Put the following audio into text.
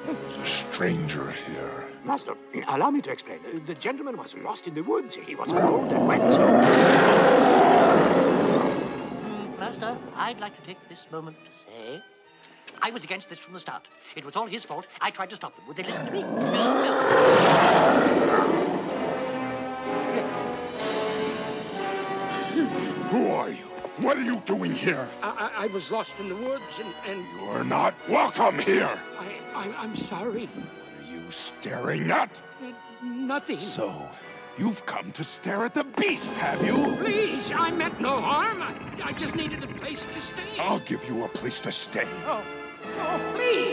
There's a stranger here. Master, allow me to explain. The gentleman was lost in the woods. He was cold and wet, so... Master, I'd like to take this moment to say I was against this from the start. It was all his fault. I tried to stop them. Would they listen to me? Who are you? What are you doing here? I was lost in the woods, and... You're not welcome here. I'm sorry. What are you staring at? Nothing. So, you've come to stare at the beast, have you? Please, I meant no harm. I just needed a place to stay. I'll give you a place to stay. Oh, please.